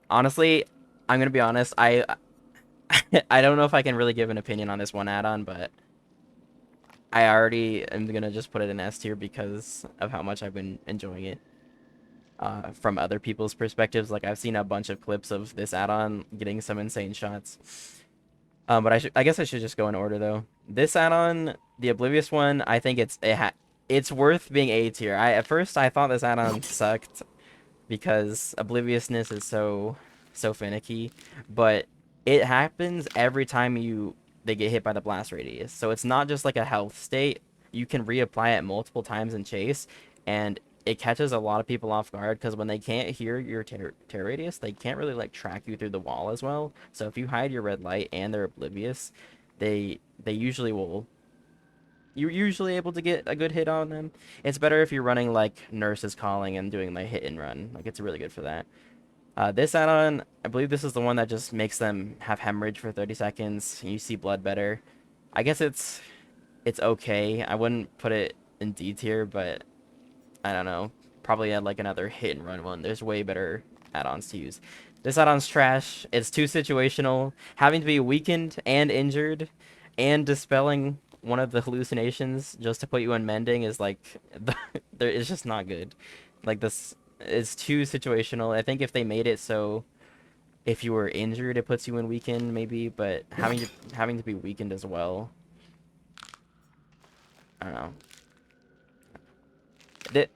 Honestly, I'm gonna be honest. I I don't know if I can really give an opinion on this one add-on, but I already am gonna just put it in S tier because of how much I've been enjoying it. From other people's perspectives, like I've seen a bunch of clips of this add-on getting some insane shots. But I guess I should just go in order though. This add-on, the Oblivious one, I think it's worth being A tier. I at first I thought this add-on sucked because Obliviousness is so finicky, but it happens every time they get hit by the blast radius. So it's not just like a health state. You can reapply it multiple times in chase, and it catches a lot of people off guard because when they can't hear your tear radius, they can't really like track you through the wall as well. So if you hide your red light and they're oblivious, they usually will you're usually able to get a good hit on them. It's better if you're running like Nurse is Calling and doing like hit and run. Like it's really good for that. This add-on, I believe this is the one that just makes them have hemorrhage for 30 seconds. And you see blood better. I guess it's okay. I wouldn't put it in D tier, but I don't know. Probably add like another hit and run one. There's way better add-ons to use. This add-on's trash. It's too situational. Having to be weakened and injured and dispelling one of the hallucinations just to put you in mending is like it's just not good. Like this is too situational. I think if they made it so if you were injured it puts you in weakened maybe, but having to be weakened as well. I don't know.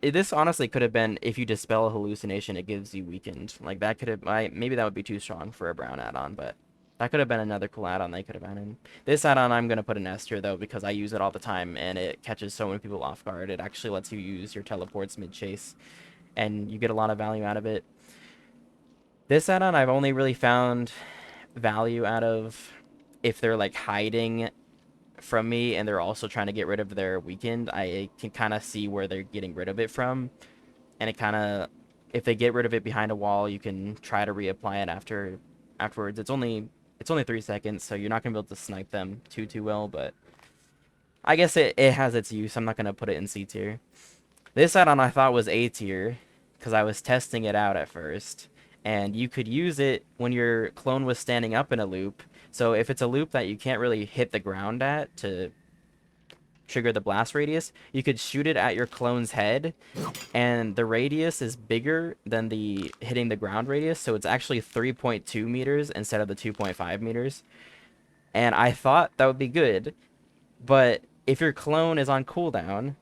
This honestly could have been if you dispel a hallucination, it gives you weakened. Like that could have, maybe that would be too strong for a brown add-on, but that could have been another cool add-on they could have added. This add-on I'm gonna put an S tier though because I use it all the time and it catches so many people off guard. It actually lets you use your teleports mid-chase, and you get a lot of value out of it. This add-on I've only really found value out of if they're like hiding from me and they're also trying to get rid of their weakened. I can kind of see where they're getting rid of it from, and it kind of if they get rid of it behind a wall, you can try to reapply it afterwards. It's only 3 seconds, so you're not gonna be able to snipe them too well, but I guess it has its use. I'm not gonna put it in C tier. This add-on I thought was A tier because I was testing it out at first, and you could use it when your clone was standing up in a loop. So if it's a loop that you can't really hit the ground at to trigger the blast radius, you could shoot it at your clone's head, and the radius is bigger than the hitting the ground radius, so it's actually 3.2 meters instead of the 2.5 meters. And I thought that would be good, but if your clone is on cooldown,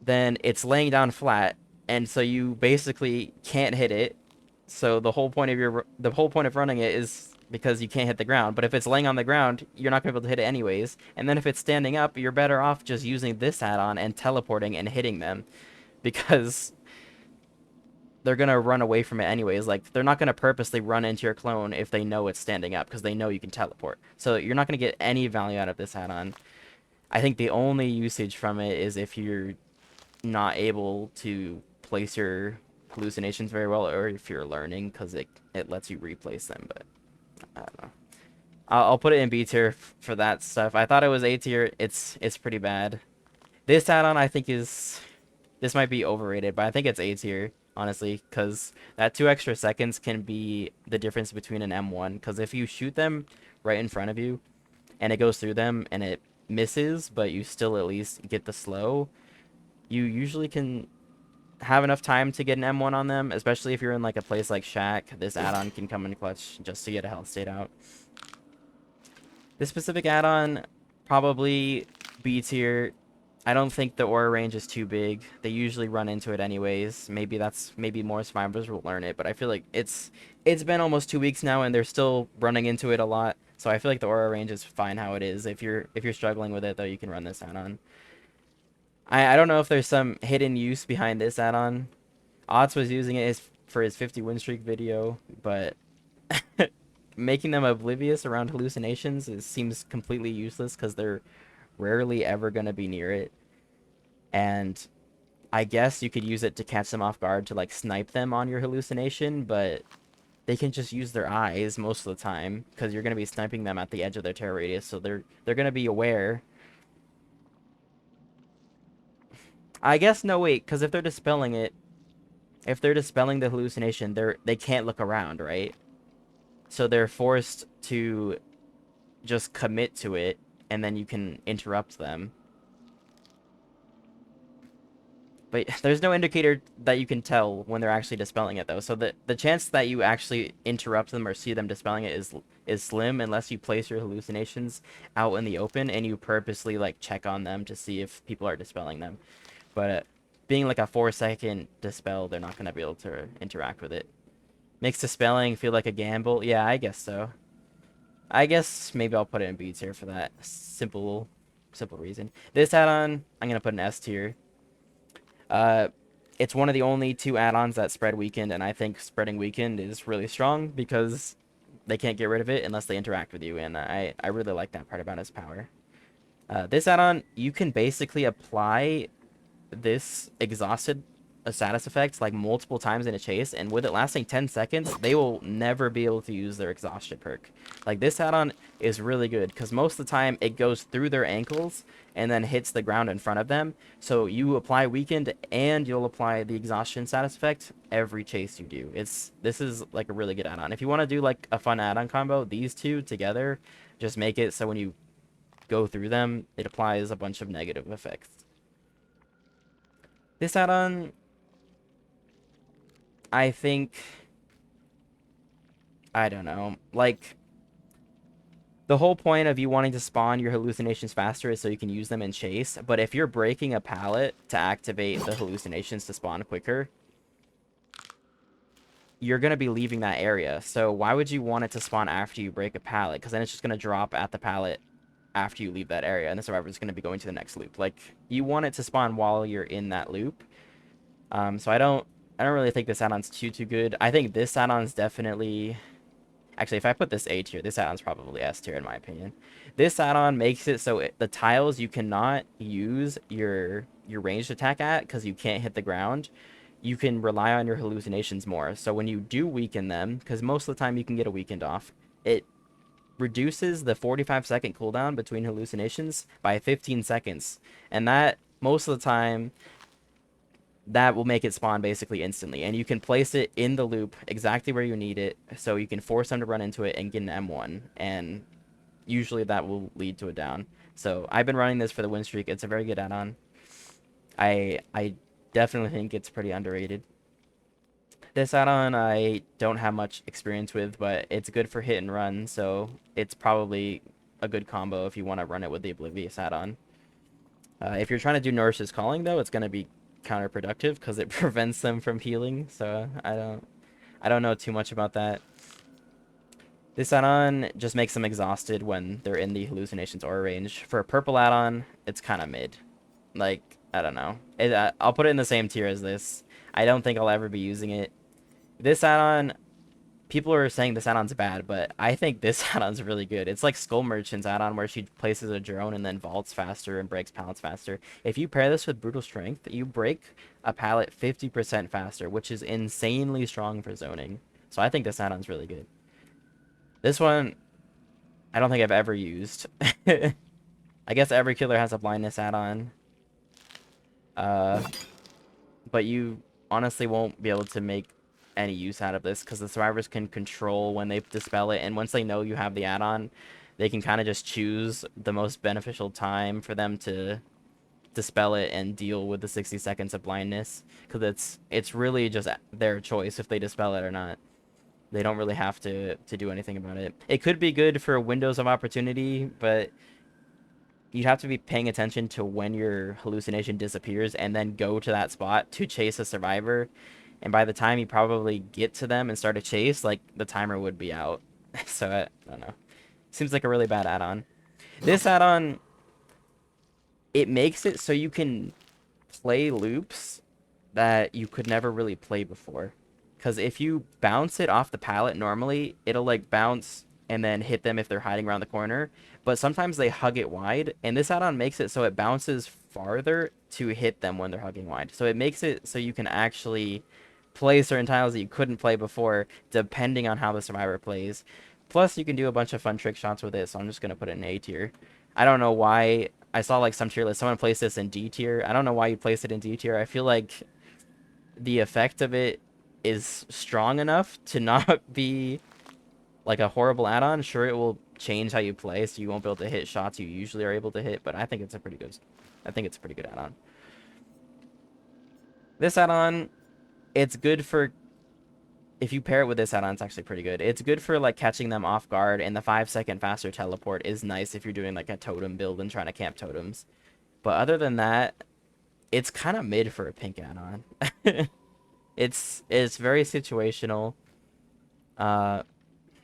then it's laying down flat, and so you basically can't hit it. So the whole point of running it is because you can't hit the ground. But if it's laying on the ground, you're not gonna be able to hit it anyways. And then if it's standing up, you're better off just using this add-on and teleporting and hitting them because they're gonna run away from it anyways. Like they're not gonna purposely run into your clone if they know it's standing up because they know you can teleport. So you're not gonna get any value out of this add-on. I think the only usage from it is if you're not able to place your hallucinations very well, or if you're learning, because it lets you replace them. But I don't know. I'll put it in B tier for that stuff. I thought it was A tier. It's pretty bad. This add-on I think this might be overrated, but I think it's A tier honestly, because that 2 extra seconds can be the difference between an M1. Because if you shoot them right in front of you and it goes through them and it misses, but you still at least get the slow, you usually can have enough time to get an M1 on them, especially if you're in like a place like Shack. This add-on can come in clutch just to get a health state out. This specific add-on, probably B tier. I don't think the aura range is too big. They usually run into it anyways. Maybe more survivors will learn it, but I feel like it's been almost 2 weeks now and they're still running into it a lot. So I feel like the aura range is fine how it is. If you're struggling with it though, you can run this add-on. I don't know if there's some hidden use behind this add-on. Otz was using it for his 50 win streak video, but making them oblivious around hallucinations seems completely useless because they're rarely ever going to be near it. And I guess you could use it to catch them off guard to like snipe them on your hallucination, but they can just use their eyes most of the time because you're going to be sniping them at the edge of their terror radius, so they're going to be aware. I guess no, wait, because if they're dispelling it, if they're dispelling the hallucination, they can't look around, right? So they're forced to just commit to it, and then you can interrupt them. But there's no indicator that you can tell when they're actually dispelling it, though. So the chance that you actually interrupt them or see them dispelling it is slim unless you place your hallucinations out in the open and you purposely like check on them to see if people are dispelling them. But being like a 4-second dispel, they're not gonna be able to interact with it. Makes dispelling feel like a gamble. Yeah, I guess so. I guess maybe I'll put it in B tier for that simple reason. This add-on, I'm gonna put an S tier. Uh, it's one of the only 2 add-ons that spread weakened, and I think spreading weakened is really strong because they can't get rid of it unless they interact with you, and I really like that part about its power. This add-on, you can basically apply this exhausted status effect like multiple times in a chase, and with it lasting 10 seconds, they will never be able to use their exhaustion perk. Like, this add-on is really good because most of the time it goes through their ankles and then hits the ground in front of them. So you apply weakened and you'll apply the exhaustion status effect every chase you do. This is like a really good add-on. If you want to do like a fun add-on combo, these two together just make it so when you go through them, it applies a bunch of negative effects. This add-on, I think, I don't know, like, the whole point of you wanting to spawn your hallucinations faster is so you can use them in chase, but if you're breaking a pallet to activate the hallucinations to spawn quicker, you're going to be leaving that area. So why would you want it to spawn after you break a pallet? Because then it's just going to drop at the pallet after you leave that area, and the survivor is going to be going to the next loop. Like, you want it to spawn while you're in that loop. So I don't really think this add-on's too good. I think this add-on's definitely... Actually, if I put this A tier, this add-on's probably S tier in my opinion. This add-on makes it so the tiles you cannot use your ranged attack at because you can't hit the ground. You can rely on your hallucinations more. So when you do weaken them, because most of the time you can get a weakened off, it reduces the 45-second cooldown between hallucinations by 15 seconds. And that, most of the time, that will make it spawn basically instantly, and you can place it in the loop exactly where you need it, so you can force them to run into it and get an M1, and usually that will lead to a down. So I've been running this for the win streak. It's a very good add-on. I definitely think it's pretty underrated. This add-on I don't have much experience with, but it's good for hit and run, so it's probably a good combo if you want to run it with the Oblivious add-on. If you're trying to do Nurse's Calling, though, it's going to be counterproductive because it prevents them from healing, so I don't know too much about that. This add-on just makes them exhausted when they're in the hallucinations aura range. For a purple add-on, it's kind of mid. Like, I don't know. I'll put it in the same tier as this. I don't think I'll ever be using it. This add-on, people are saying this add-on's bad, but I think this add-on's really good. It's like Skull Merchant's add-on where she places a drone and then vaults faster and breaks pallets faster. If you pair this with Brutal Strength, you break a pallet 50% faster, which is insanely strong for zoning. So I think this add-on's really good. This one, I don't think I've ever used. I guess every killer has a blindness add-on. But you honestly won't be able to make any use out of this because the survivors can control when they dispel it, and once they know you have the add-on, they can kind of just choose the most beneficial time for them to dispel it and deal with the 60 seconds of blindness, because it's really just their choice if they dispel it or not. They don't really have to do anything about it. It could be good for windows of opportunity, but you'd have to be paying attention to when your hallucination disappears and then go to that spot to chase a survivor. And by the time you probably get to them and start a chase, like, the timer would be out. So, I don't know. Seems like a really bad add-on. This add-on, it makes it so you can play loops that you could never really play before. Because if you bounce it off the pallet normally, it'll, like, bounce and then hit them if they're hiding around the corner. But sometimes they hug it wide, and this add-on makes it so it bounces farther to hit them when they're hugging wide. So it makes it so you can actually play certain tiles that you couldn't play before, depending on how the survivor plays. Plus, you can do a bunch of fun trick shots with it, so I'm just going to put it in A tier. I don't know why. I saw, like, some tier list. Someone placed this in D tier. I don't know why you placed it in D tier. I feel like the effect of it is strong enough to not be like a horrible add-on. Sure, it will change how you play, so you won't be able to hit shots you usually are able to hit, but I think it's a pretty good, add-on. This add-on, it's good for, if you pair it with this add-on, it's actually pretty good. It's good for like catching them off guard, and the 5-second faster teleport is nice if you're doing like a totem build and trying to camp totems. But other than that, it's kind of mid for a pink add-on. It's very situational. Uh,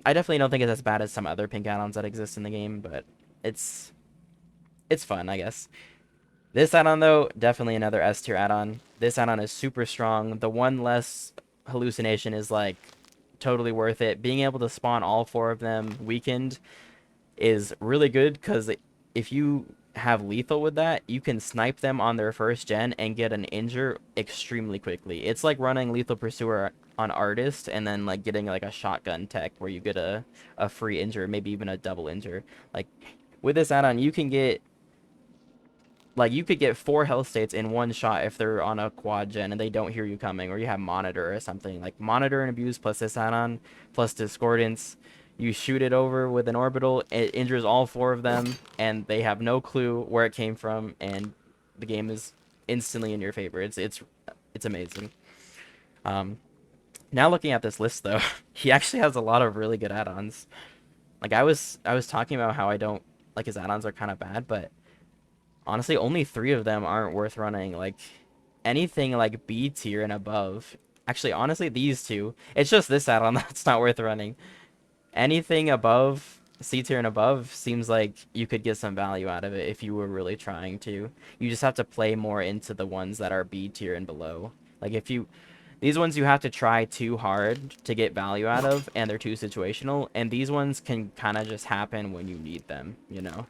I definitely don't think it's as bad as some other pink add-ons that exist in the game, but it's it's fun, I guess. This add-on, though, definitely another S tier add-on. This add-on is super strong. The one less hallucination is, like, totally worth it. Being able to spawn all 4 of them weakened is really good, because if you have lethal with that, you can snipe them on their first gen and get an injure extremely quickly. It's like running Lethal Pursuer on Artist and then, like, getting, like, a shotgun tech where you get a free injure, maybe even a double injure. Like, with this add-on, you can get, like, you could get 4 health states in one shot if they're on a quad gen and they don't hear you coming, or you have monitor or something. Like, monitor and abuse plus this add-on plus discordance, you shoot it over with an orbital, it injures all 4 of them, and they have no clue where it came from, and the game is instantly in your favor. It's amazing. Um, Now looking at this list though, he actually has a lot of really good add-ons. Like, I was talking about how I don't like his add-ons are kind of bad, but honestly, only 3 of them aren't worth running. Like, anything like B tier and above. Actually, honestly, these 2. It's just this add-on that's not worth running. Anything above C tier and above seems like you could get some value out of it if you were really trying to. You just have to play more into the ones that are B tier and below. Like, these ones you have to try too hard to get value out of, and they're too situational, and these ones can kind of just happen when you need them, you know?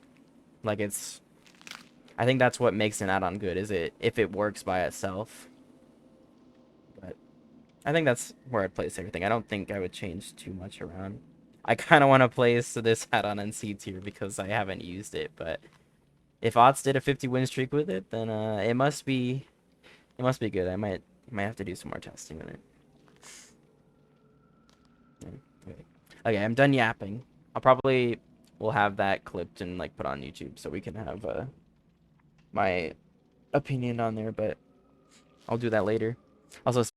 Like, I think that's what makes an add-on good, is if it works by itself. But I think that's where I'd place everything. I don't think I would change too much around. I kind of want to place this add-on in C tier because I haven't used it, but if Ots did a 50 win streak with it, then it must be good. I might have to do some more testing with it. Okay. Okay, I'm done yapping. I'll probably will have that clipped and like put on YouTube so we can have my opinion on there, but I'll do that later. Also,